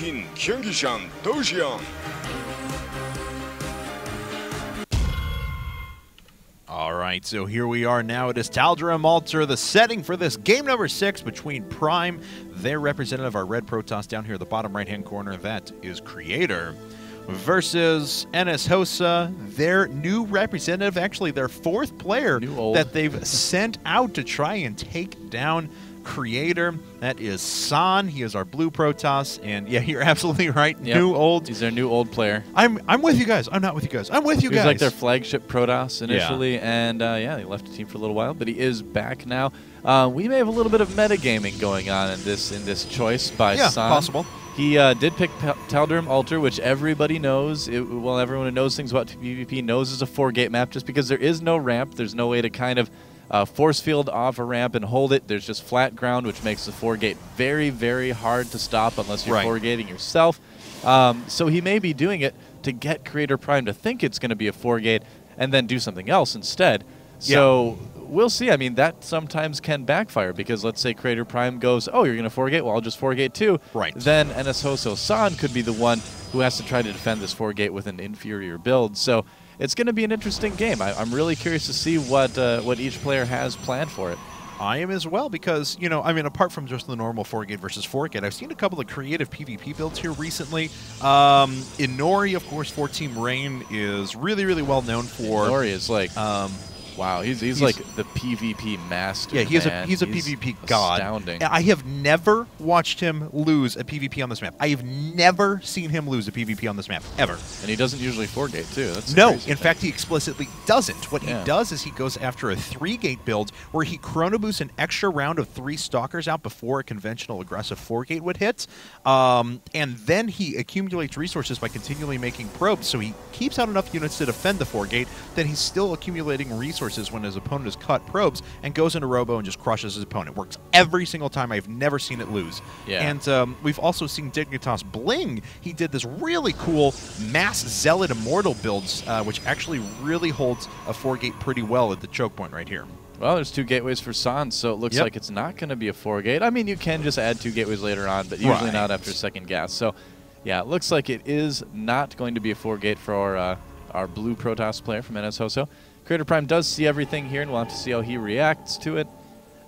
긴 경기장 도시양. All right, so here we are now. It is Taldra Malter, the setting for this game number 6 between Prime, their representative, our red Protoss down here at the bottom right-hand corner. That is Creator, versus NSHoSeo, their new representative, actually their 4th player that they've sent out to try and take down Creator. That is San. He is our blue Protoss, and yeah, you're absolutely right. Yep. New old. He's their new old player. I'm with you guys. I'm not with you guys. I'm with you guys. He was like their flagship Protoss initially, and yeah, he left the team for a little while, but he is back now. We may have a little bit of metagaming going on in this choice by San. Possible. He did pick Taldrum Altar, which everybody knows. Well, everyone who knows things about PvP knows is a 4-gate map, just because there is no ramp. There's no way to kind of force field off a ramp and hold it. There's just flat ground, which makes the 4-gate very, very hard to stop unless you're 4-gating yourself. So he may be doing it to get Creator.Prime to think it's going to be a 4-gate and then do something else instead. So we'll see. I mean, that sometimes can backfire, because let's say Creator.Prime goes, oh, you're going to 4-gate? Well, I'll just 4-gate too. Then NSHoSeo.San could be the one who has to try to defend this 4-gate with an inferior build. So it's going to be an interesting game. I'm really curious to see what each player has planned for it. I am as well, because, you know, I mean, apart from just the normal 4-gate versus 4-gate, I've seen a couple of creative PvP builds here recently. Inori, of course, for Team Rain is really, really well known for. Inori is like, wow, he's like the PvP master. Yeah, he's a PvP god. Astounding. I have never watched him lose a PvP on this map. I have never seen him lose a PvP on this map, ever. And he doesn't usually 4-gate, too. That's no, in fact, he explicitly doesn't. What he does is he goes after a 3-gate build where he chrono boosts an extra round of 3 Stalkers out before a conventional aggressive 4-gate would hit. And then he accumulates resources by continually making probes, so he keeps out enough units to defend the 4-gate, then he's still accumulating resources when his opponent has cut probes, and goes into Robo and just crushes his opponent. Works every single time. I've never seen it lose. And we've also seen Dignitas Bling. He did this really cool Mass Zealot Immortal builds, which actually really holds a 4-gate pretty well at the choke point right here. Well, there's 2 gateways for San, so it looks like it's not going to be a 4-gate. I mean, you can just add 2 gateways later on, but usually not after second gas. So, yeah, it looks like it is not going to be a 4-gate for our blue Protoss player from NSHoSeo. Creator.Prime does see everything here, and we'll have to see how he reacts to it.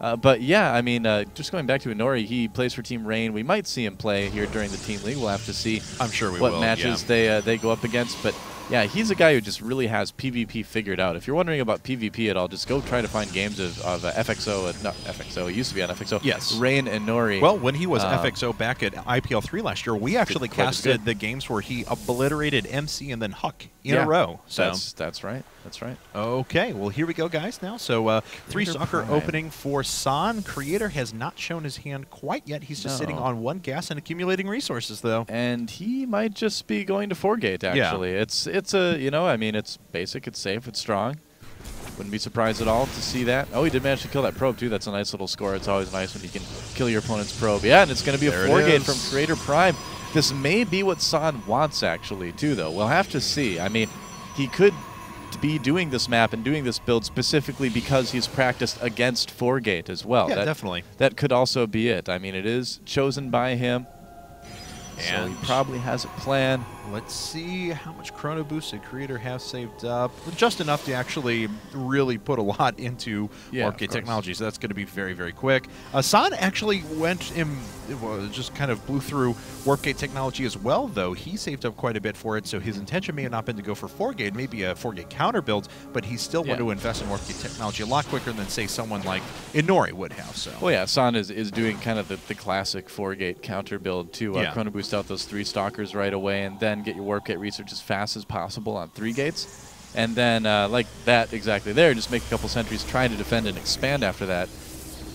But yeah, I mean, just going back to Inori, he plays for Team Rain. We might see him play here during the Team League. We'll have to see what matches they go up against. But yeah, he's a guy who just really has PvP figured out. If you're wondering about PvP at all, just go try to find games of FXO. Not FXO, it used to be on FXO. Yes. Rain and Nori. Well, when he was FXO back at IPL 3 last year, we actually casted the games where he obliterated MC and then Huck in a row. So that's right. That's right. Okay, well, here we go, guys, now. So 3 Stalker opening for San. Creator has not shown his hand quite yet. He's just sitting on 1 gas and accumulating resources, though. And he might just be going to 4-gate, actually. It's a, you know, I mean, it's basic, it's safe, it's strong. Wouldn't be surprised at all to see that. Oh, he did manage to kill that probe, too. That's a nice little score. It's always nice when you can kill your opponent's probe. Yeah, and it's going to be a 4-gate from Creator.Prime. This may be what San wants, actually, too, though. We'll have to see. I mean, he could be doing this map and doing this build specifically because he's practiced against 4-gate as well. Yeah, definitely. That could also be it. I mean, it is chosen by him, so he probably has a plan. Let's see how much Chrono Boost did Creator have saved up. Just enough to actually really put a lot into Warpgate technology, so that's going to be very, very quick. San actually just kind of blew through Warpgate technology as well, though. He saved up quite a bit for it, so his intention may have not been to go for 4-gate, maybe a 4-gate counter build, but he still wanted to invest in Warpgate technology a lot quicker than, say, someone like Inori would have. So. Well, yeah, San is doing kind of the classic 4-gate counter build to Chrono Boost out those 3 Stalkers right away, and then get your Warpgate research as fast as possible on 3 gates. And then, like that exactly there, just make a couple sentries, trying to defend and expand after that.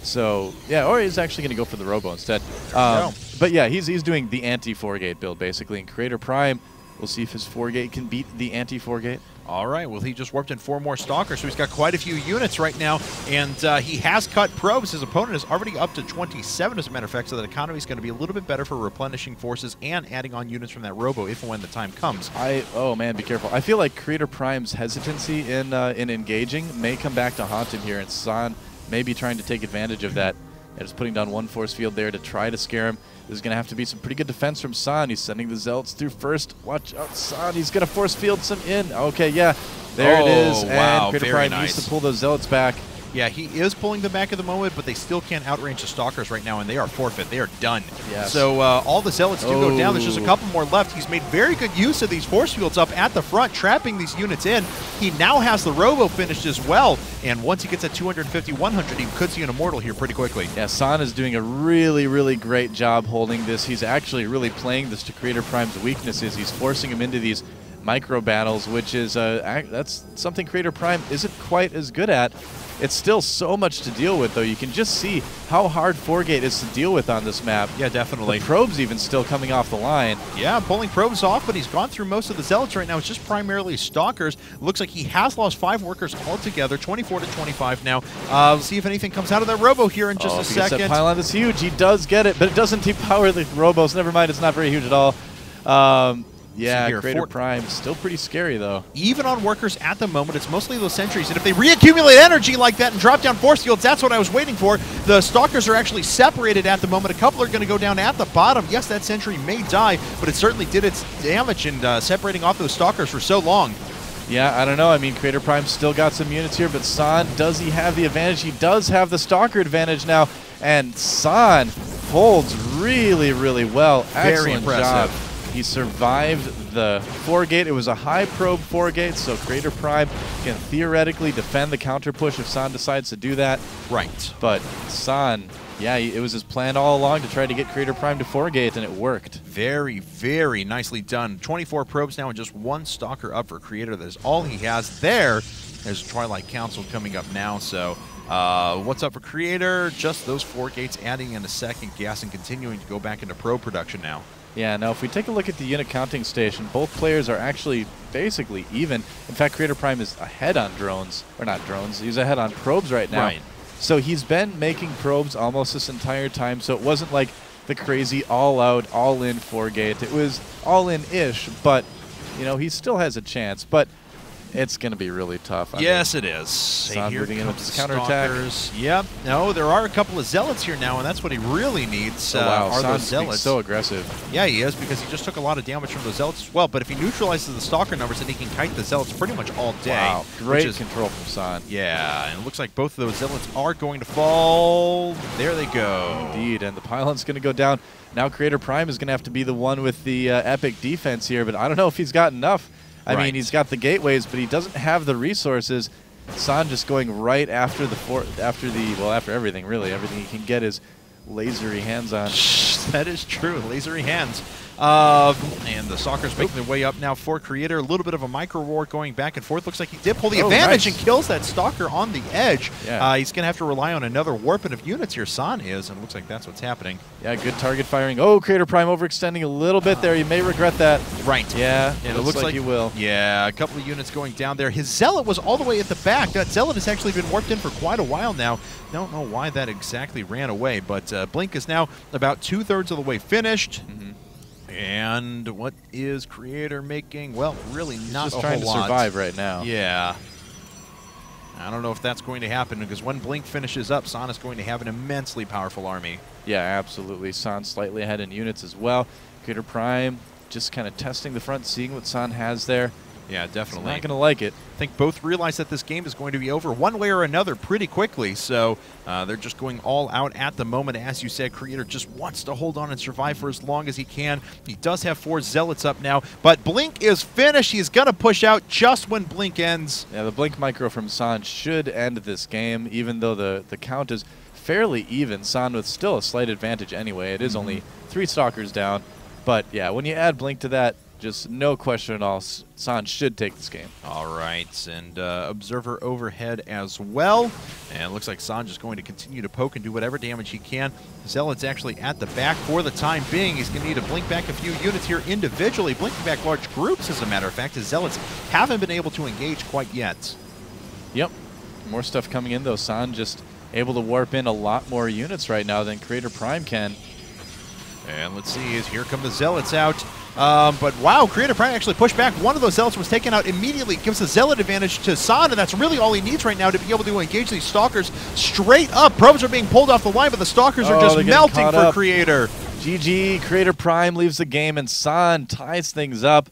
So, yeah, or he's actually going to go for the Robo instead. But yeah, he's doing the anti-4-gate build, basically. And Creator.Prime, we'll see if his 4-gate can beat the anti-4-gate. All right, well, he just warped in 4 more Stalkers, so he's got quite a few units right now, and he has cut probes. His opponent is already up to 27, as a matter of fact, so that economy is going to be a little bit better for replenishing forces and adding on units from that Robo if and when the time comes. Oh, man, be careful. I feel like Creator.Prime's hesitancy in engaging may come back to haunt him here, and San may be trying to take advantage of that. Yeah, just putting down one force field there to try to scare him. There's going to have to be some pretty good defense from San. He's sending the Zealots through first. Watch out, San. He's going to force field some in. Okay, yeah. There it is. Wow, and Creator.Prime needs to pull those Zealots back. Yeah, he is pulling them back at the moment, but they still can't outrange the Stalkers right now, and they are forfeit. They are done. Yes. So all the Zealots do go down. There's just a couple more left. He's made very good use of these force fields up at the front, trapping these units in. He now has the Robo finished as well, and once he gets at 250, 100, he could see an Immortal here pretty quickly. Yeah, San is doing a really, really great job holding this. He's actually really playing this to Creator.Prime's weaknesses. He's forcing him into these micro battles, which is that's something Creator.Prime isn't quite as good at. It's still so much to deal with, though. You can just see how hard 4-gate is to deal with on this map. Yeah, definitely. The probes even still coming off the line. Yeah, pulling probes off, but he's gone through most of the Zealots right now. It's just primarily Stalkers. Looks like he has lost 5 workers altogether, 24 to 25 now. We'll see if anything comes out of that Robo here in just a second. That pylon is huge. He does get it, but it doesn't depower the Robos. Never mind, it's not very huge at all. Yeah, Creator.Prime still pretty scary, though. Even on workers at the moment, it's mostly those sentries. And if they reaccumulate energy like that and drop down force fields, that's what I was waiting for. The Stalkers are actually separated at the moment. A couple are going to go down at the bottom. Yes, that sentry may die, but it certainly did its damage in separating off those Stalkers for so long. Yeah, I don't know. I mean, Creator.Prime still got some units here, but San, does he have the advantage? He does have the Stalker advantage now, and San holds really, really well. Very Excellent impressive. job. He survived the 4-gate. It was a high probe 4-gate, so Creator.Prime can theoretically defend the counter push if San decides to do that. Right. But San, yeah, it was his plan all along to try to get Creator.Prime to 4-gate, and it worked. Very, very nicely done. 24 probes now and just 1 Stalker up for Creator. That is all he has there. There's Twilight Council coming up now, so what's up for Creator? Just those 4 gates adding in a second gas and continuing to go back into probe production now. Yeah, now if we take a look at the unit counting station, both players are actually basically even. In fact, Creator.Prime is ahead on drones, or not drones, he's ahead on probes right now. Right. So he's been making probes almost this entire time, so it wasn't like the crazy all-out, all-in 4-gate. It was all-in-ish, but, you know, he still has a chance. But it's going to be really tough. Yes, it is. San Here moving in with comes his the counterattack. Stalkers. Yep. No, there are a couple of Zealots here now, and that's what he really needs. Wow, are those San's Zealots. so aggressive. Yeah, he is, because he just took a lot of damage from those Zealots as well. But if he neutralizes the Stalker numbers, then he can kite the Zealots pretty much all day. Wow, great control from San. Yeah, and it looks like both of those Zealots are going to fall. There they go. Indeed, and the pylon's going to go down. Now Creator.Prime is going to have to be the one with the epic defense here, but I don't know if he's got enough. I mean, he's got the gateways, but he doesn't have the resources. San just going right after after everything, really. Everything he can get his lasery hands on. That is true, lasery hands. And the Stalkers making their way up now for Creator. A little bit of a micro war going back and forth. Looks like he did pull the advantage and kills that Stalker on the edge. Yeah. He's going to have to rely on another warping of units here. San is, and it looks like that's what's happening. Yeah, good target firing. Oh, Creator.Prime overextending a little bit there. You may regret that. Right. Yeah, and it looks like you will. Yeah, a couple of units going down there. His Zealot was all the way at the back. That Zealot has actually been warped in for quite a while now. Don't know why that exactly ran away, but Blink is now about 2/3 of the way finished. And what is Creator making? Well, really not just a trying whole to lot. survive right now. Yeah. I don't know if that's going to happen, because when Blink finishes up, San is going to have an immensely powerful army. Yeah, absolutely. San slightly ahead in units as well. Creator.Prime just kind of testing the front, seeing what San has there. Yeah, definitely. He's not going to like it. I think both realize that this game is going to be over one way or another pretty quickly, so they're just going all out at the moment. As you said, Creator just wants to hold on and survive for as long as he can. He does have 4 Zealots up now, but Blink is finished. He's going to push out just when Blink ends. Yeah, the Blink micro from San should end this game, even though the count is fairly even. San with still a slight advantage anyway. It is only 3 Stalkers down, but yeah, when you add Blink to that, just no question at all, San should take this game. All right, and Observer overhead as well. And it looks like San just going to continue to poke and do whatever damage he can. Zealot's actually at the back for the time being. He's going to need to blink back a few units here individually, blinking back large groups, as a matter of fact. His Zealots haven't been able to engage quite yet. Yep. More stuff coming in, though. San just able to warp in a lot more units right now than Creator.Prime can. And let's see, here come the Zealots out. But wow, Creator.Prime actually pushed back. One of those zealots was taken out immediately. Gives a zealot advantage to San, and that's really all he needs right now to be able to engage these stalkers straight up. Probes are being pulled off the line, but the stalkers are just melting for Creator. GG, Creator.Prime leaves the game, and San ties things up.